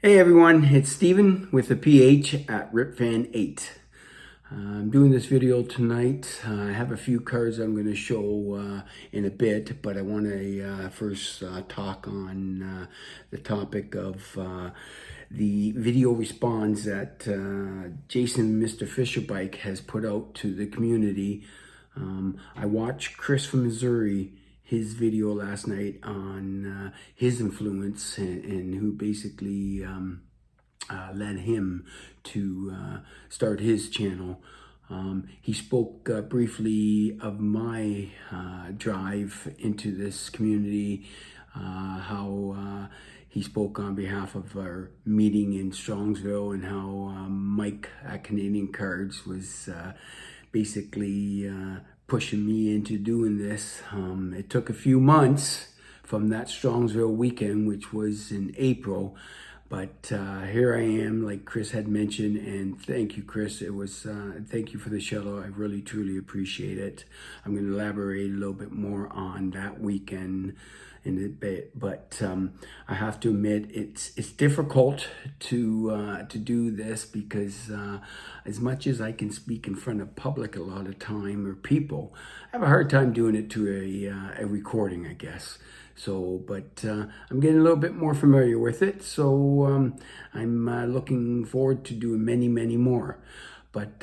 Hey everyone, it's Steven with the PH at RipFan8. I'm doing this video tonight. I have a few cards I'm going to show in a bit, but I want to first talk on the topic of the video response that Jason MrFisherbike has put out to the community. I watched Chris from Missouri, his video last night on his influence and who basically led him to start his channel. He spoke briefly of my drive into this community, how he spoke on behalf of our meeting in Strongsville, and how Mike at Canadian Cards was basically pushing me into doing this. It took a few months from that Strongsville weekend, which was in April, but here I am, like Chris had mentioned, and thank you, Chris. It was thank you for the shout out. I really truly appreciate it. I'm going to elaborate a little bit more on that weekend in a bit, but I have to admit it's difficult to do this because as much as I can speak in front of public a lot of time or people, I have a hard time doing it to a recording, I guess. So, but I'm getting a little bit more familiar with it, so I'm looking forward to doing many more. But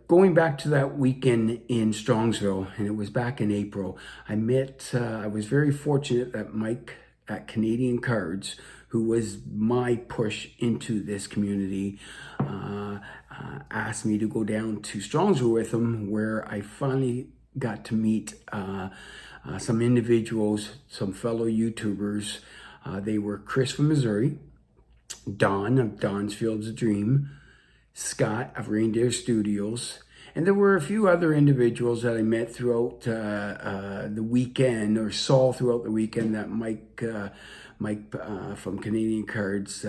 going back to that weekend in Strongsville, and it was back in April, I was very fortunate that Mike at Canadian Cards, who was my push into this community, asked me to go down to Strongsville with him, where I finally got to meet some individuals, some fellow YouTubers. They were Chris from Missouri, Don of Don's Fields of Dream, Scott of Reindeer Studios, and there were a few other individuals that I met throughout the weekend, or saw throughout the weekend, that Mike from Canadian Cards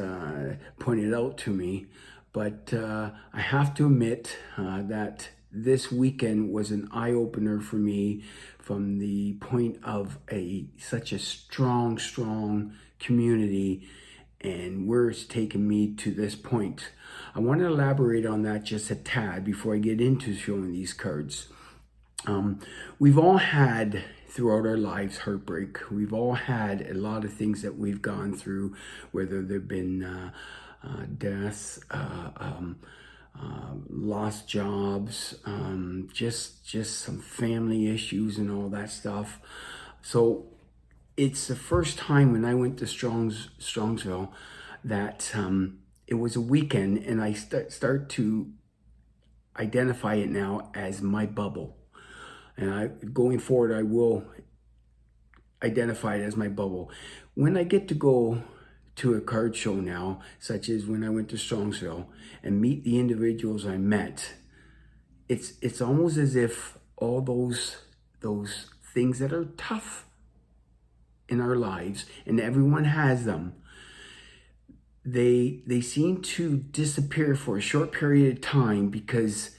pointed out to me. But I have to admit that this weekend was an eye-opener for me, from the point of such a strong community, and where it's taken me to this point. I want to elaborate on that just a tad before I get into showing these cards. We've all had, throughout our lives, heartbreak. We've all had a lot of things that we've gone through, whether they've been deaths, lost jobs, just some family issues and all that stuff. So it's the first time when I went to Strongsville that it was a weekend, and I start to identify it now as my bubble. And going forward, I will identify it as my bubble. When I get to go to a card show now, such as when I went to Strongsville, and meet the individuals I met, it's almost as if all those things that are tough in our lives, and everyone has them, they seem to disappear for a short period of time, because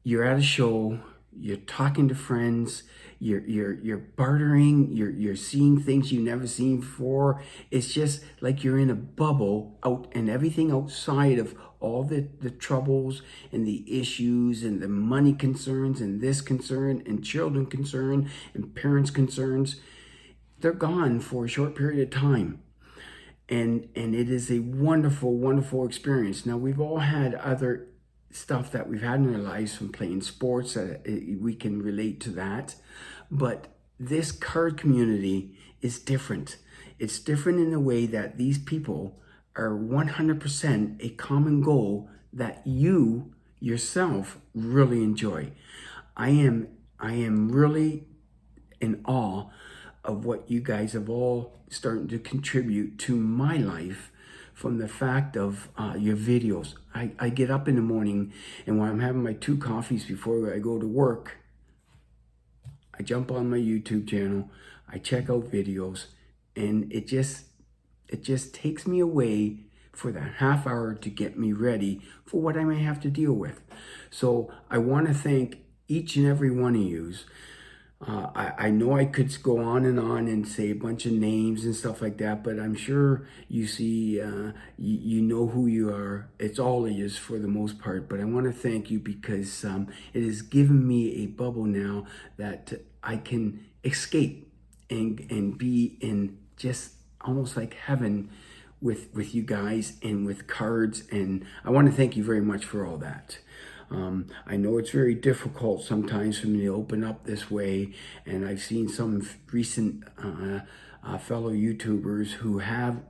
you're at a show, you're talking to friends, you're bartering, you're seeing things you've never seen before. It's just like you're in a bubble out, and everything outside of all the troubles and the issues and the money concerns and this concern and children concern and parents concerns, they're gone for a short period of time. And it is a wonderful experience. Now, we've all had other stuff that we've had in our lives, from playing sports, we can relate to that. But this card community is different. It's different in the way that these people are 100% a common goal that you yourself really enjoy. I am really in awe of what you guys have all starting to contribute to my life, from the fact of your videos. I get up in the morning, and when I'm having my 2 coffees before I go to work, I jump on my YouTube channel, I check out videos, and it just takes me away for that half hour to get me ready for what I may have to deal with. So I want to thank each and every one of yous. I know I could go on and say a bunch of names and stuff like that, but I'm sure you see, you know who you are. It's all of you for the most part, but I want to thank you because it has given me a bubble now that I can escape and be in just almost like heaven with you guys and with cards, and I want to thank you very much for all that. I know it's very difficult sometimes for me to open up this way, and I've seen some recent fellow YouTubers who have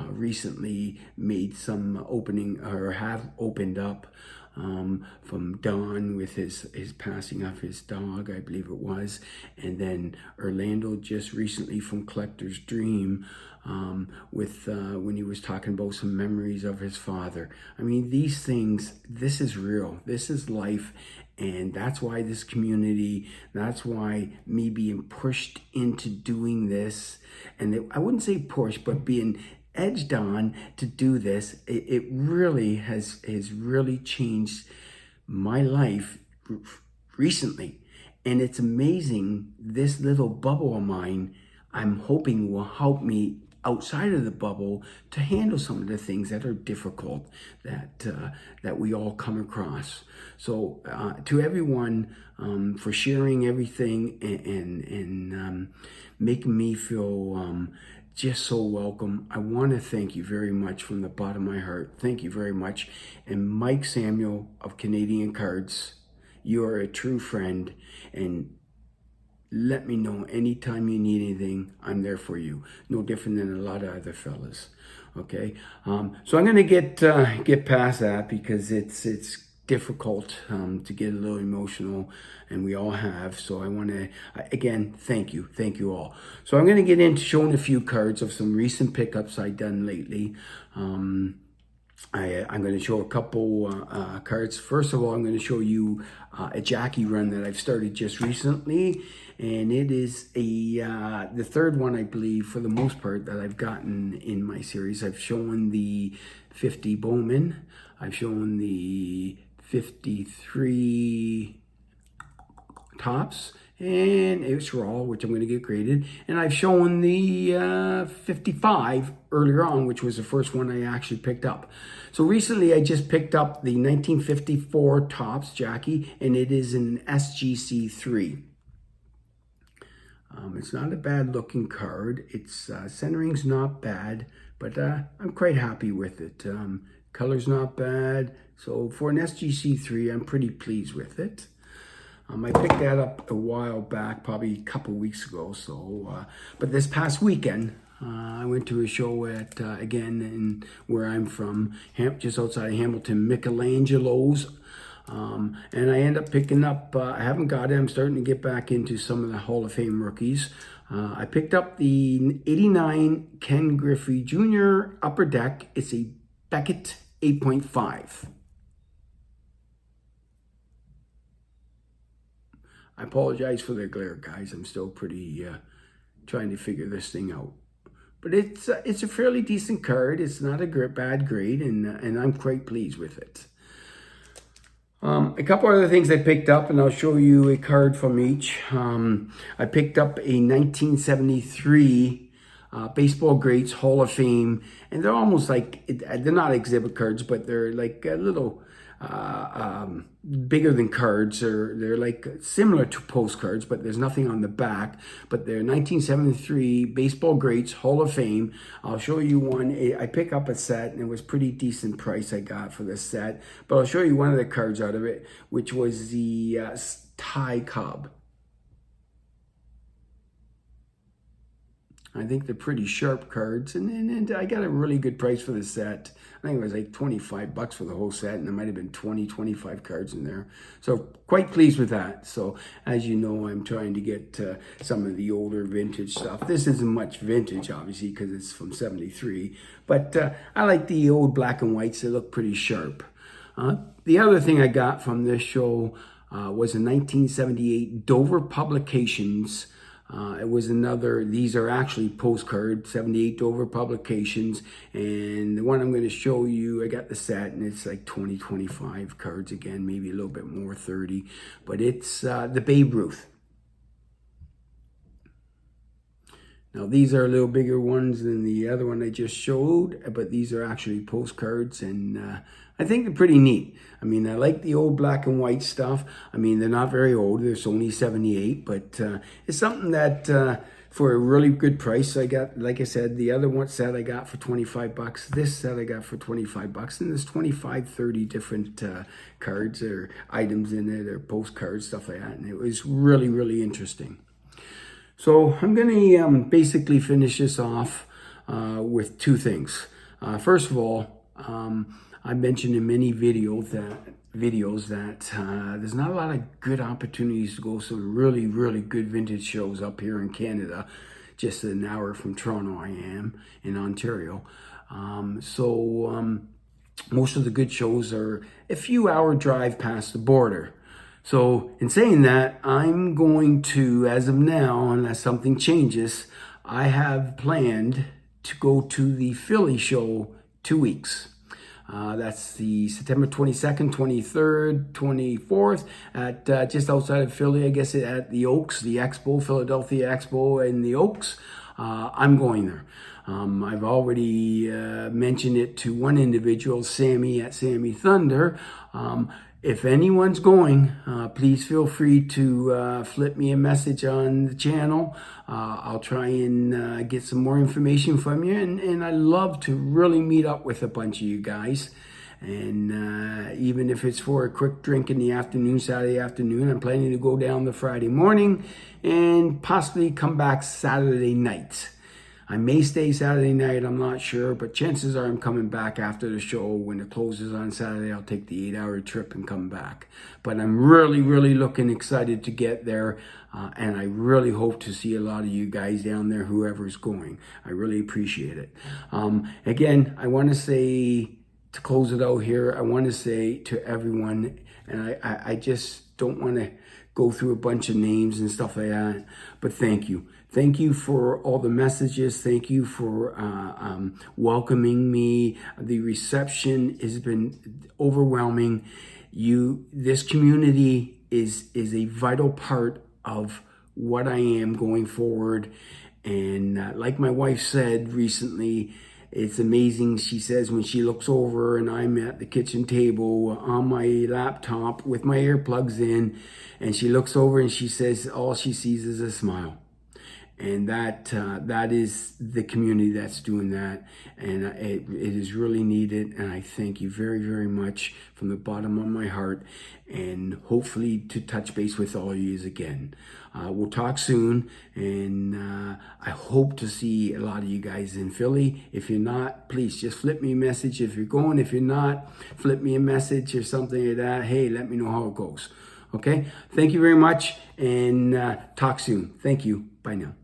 recently made some opening or have opened up, from Don with his passing of his dog, I believe it was, and then Orlando just recently from Collector's Dream, with when he was talking about some memories of his father. I mean, these things, this is real, this is life, and that's why this community, that's why me being pushed into doing this, and I wouldn't say pushed, but being edged on to do this, it really has really changed my life recently. And it's amazing, this little bubble of mine, I'm hoping will help me outside of the bubble to handle some of the things that are difficult that we all come across. So to everyone, for sharing everything and making me feel just so welcome. I want to thank you very much from the bottom of my heart. Thank you very much. And Mike Samuel of Canadian Cards, you are a true friend, and let me know anytime you need anything. I'm there for you. No different than a lot of other fellas. Okay, so I'm gonna get past that because it's difficult to get a little emotional, and we all have. So I want to again thank you all. So I'm going to get into showing a few cards of some recent pickups I've done lately. I'm going to show a couple cards. First of all, I'm going to show you a Jackie run that I've started just recently, and it is the third one, I believe, for the most part, that I've gotten in my series. I've shown the 50 Bowman, I've shown the 53 tops, and it's raw, which I'm going to get graded, and I've shown the 55 earlier on, which was the first one I actually picked up. So recently I just picked up the 1954 tops Jackie, and it is an SGC3. It's not a bad looking card. It's centering's not bad, but I'm quite happy with it. Color's not bad. So for an SGC3, I'm pretty pleased with it. I picked that up a while back, probably a couple weeks ago. So, but this past weekend, I went to a show at, again, in where I'm from, just outside of Hamilton, Michelangelo's. And I end up picking up, I haven't got it, I'm starting to get back into some of the Hall of Fame rookies. I picked up the 89 Ken Griffey Jr. Upper Deck. It's a Beckett 8.5. I apologize for the glare, guys. I'm still pretty trying to figure this thing out. But it's a fairly decent card. It's not a bad grade, and I'm quite pleased with it. A couple other things I picked up, and I'll show you a card from each. I picked up a 1973 Baseball Greats Hall of Fame, and they're almost like, they're not exhibit cards, but they're like a little bigger than cards, or they're like similar to postcards, but there's nothing on the back. But they're 1973 Baseball Greats Hall of Fame. I'll show you one. I pick up a set, and it was pretty decent price I got for this set, but I'll show you one of the cards out of it, which was the Ty Cobb. I think they're pretty sharp cards, and I got a really good price for the set. I think it was like 25 bucks for the whole set, and there might have been 20, 25 cards in there. So quite pleased with that. So as you know, I'm trying to get some of the older vintage stuff. This isn't much vintage, obviously, because it's from 73. But I like the old black and whites. They look pretty sharp. The other thing I got from this show was a 1978 Dover Publications. It was another, these are actually postcard, 78 Dover Publications, and the one I'm going to show you, I got the set, and it's like 20, 25 cards again, maybe a little bit more, 30, but it's the Babe Ruth. Now these are a little bigger ones than the other one I just showed, but these are actually postcards, and I think they're pretty neat. I mean, I like the old black and white stuff. I mean, they're not very old. They're only 78, but it's something that for a really good price. I got, like I said, the other one set I got for 25 bucks. This set I got for 25 bucks, and there's 25, 30 different cards or items in it, or postcards, stuff like that. And it was really, really interesting. So I'm going to basically finish this off with two things. First of all, I mentioned in many videos that there's not a lot of good opportunities to go to some really, really good vintage shows up here in Canada. Just an hour from Toronto I am, in Ontario. Most of the good shows are a few hour drive past the border. So in saying that, I'm going to, as of now, unless something changes, I have planned to go to the Philly show 2 weeks. That's the September 22nd, 23rd, 24th at just outside of Philly, I guess, at the Oaks, the Expo, Philadelphia Expo in the Oaks. I'm going there. I've already mentioned it to one individual, Sammy at Sammy Thunder. If anyone's going, please feel free to flip me a message on the channel. I'll try and get some more information from you. And I love to really meet up with a bunch of you guys. And even if it's for a quick drink in the afternoon, Saturday afternoon, I'm planning to go down the Friday morning and possibly come back Saturday night. I may stay Saturday night, I'm not sure, but chances are I'm coming back after the show. When it closes on Saturday, I'll take the 8-hour trip and come back. But I'm really, really looking excited to get there, and I really hope to see a lot of you guys down there, whoever's going. I really appreciate it. Again, I want to say, to close it out here, I want to say to everyone, and I just don't want to go through a bunch of names and stuff like that, but thank you. Thank you for all the messages. Thank you for welcoming me. The reception has been overwhelming. This community is a vital part of what I am going forward. And like my wife said recently, it's amazing. She says when she looks over and I'm at the kitchen table on my laptop with my earplugs in, and she looks over and she says all she sees is a smile. And that is the community that's doing that, and it is really needed. And I thank you very, very much from the bottom of my heart, and hopefully to touch base with all of you again. We'll talk soon, and I hope to see a lot of you guys in Philly. If you're not, please just flip me a message. If you're going, if you're not, flip me a message or something like that. Hey, let me know how it goes. Okay? Thank you very much, and talk soon. Thank you. Bye now.